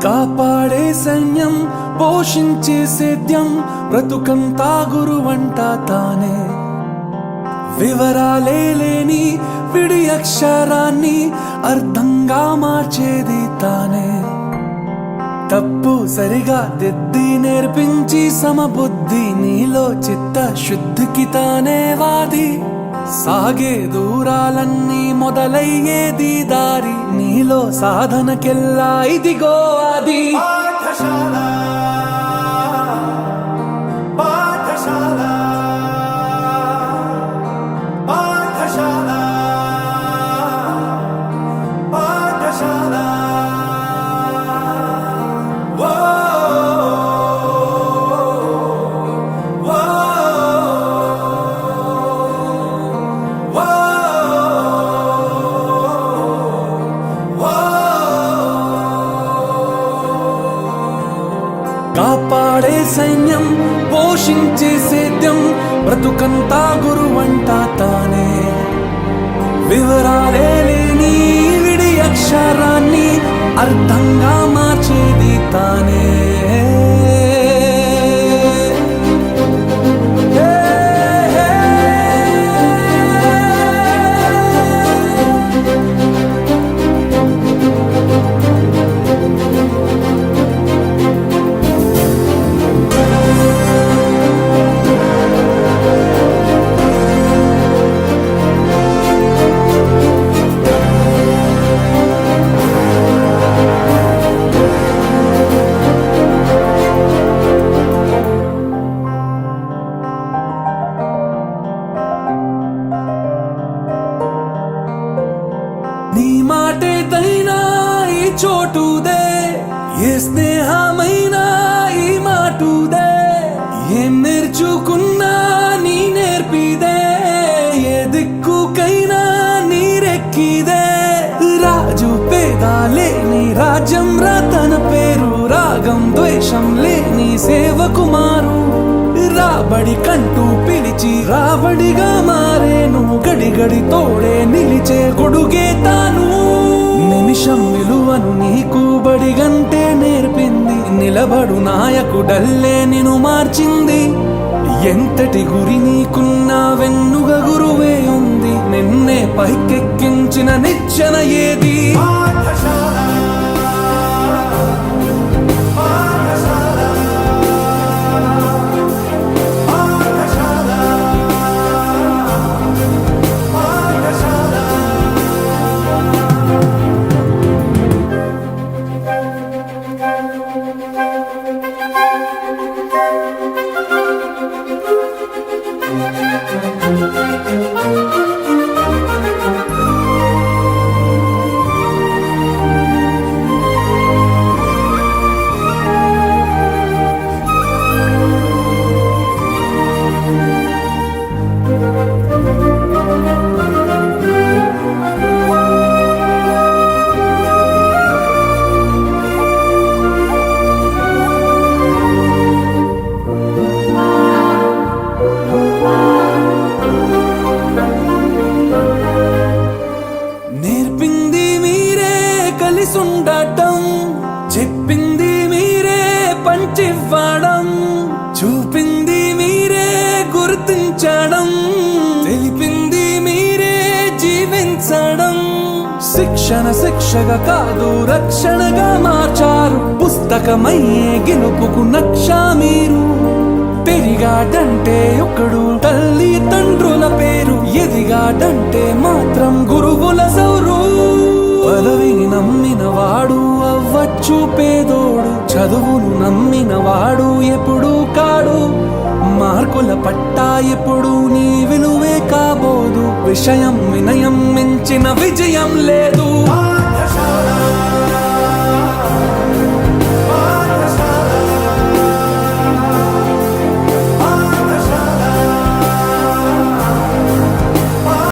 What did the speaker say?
కాపాడే సైన్యం పోషించే సేద్యం బ్రతుకంతా గురువంట తానే వివరాలే లేని విడి అక్షరాన్ని అర్థంగా మార్చేది తానే తప్పు సరిగా దిద్ది నేర్పించి సమబుద్ధి నీలో చిత్త శుద్ధికి తానే వాది సాగే దూరాలన్నీ మొదలయ్యేది దారి నీలో సాధనకెల్లా ఇదిగో అది కాపాడే సైన్యం పోషించే సేద్యం బ్రతుకంతా గురువంట తానే వివరాలే లేని విడి అక్షరాన్ని అర్థంగా మార్చేది తానే నీ మాటేదైనా ఈ చోటుదే ఏ స్నేహమైనా ఈ మాటుదే ఏం నేర్చుకున్నా నీ నేర్పిదే ఏ దిక్కుకైనా నీరెక్కిదే రాజు పేద లేని రాజ్యం తన పేరు రాగం ద్వేషం లేని సేవకుమారు రాబడి కంటూ పిలిచి రాబడిగా మారేను గడి గడి తోడే నిలిచే గొడుగే తాను నిమిషం విలువను నీకు బడిగంటే నేర్పింది నిలబడు నాయకుడల్లే నిన్ను మార్చింది ఎంతటి గురి నీకున్నా వెన్నుగ గురువే ఉంది నిన్నే పైకెక్కించిన నిచ్చెన ఏది ఉండటం చెప్పింది మీరే పంచివ్వడం చూపింది మీరే గుర్తించడం తెలిపింది మీరే జీవించడం శిక్షణ శిక్షగా కాదు రక్షణగా మార్చారు పుస్తకమయ్యే గెలుపుకు నక్షా మీరు పెరిగాడంటే ఒకడు తల్లి తండ్రుల పేరు ఎదిగాడంటే మాత్రం గురువుల సౌరు పదవిని నమ్మిన వాడు అవ్వచ్చు పేదోడు చదువును నమ్మిన వాడు ఎప్పుడు కాడు మార్కుల పట్టా ఎప్పుడు నీ విలువే కాబోదు విషయం వినయం మించిన విజయం లేదు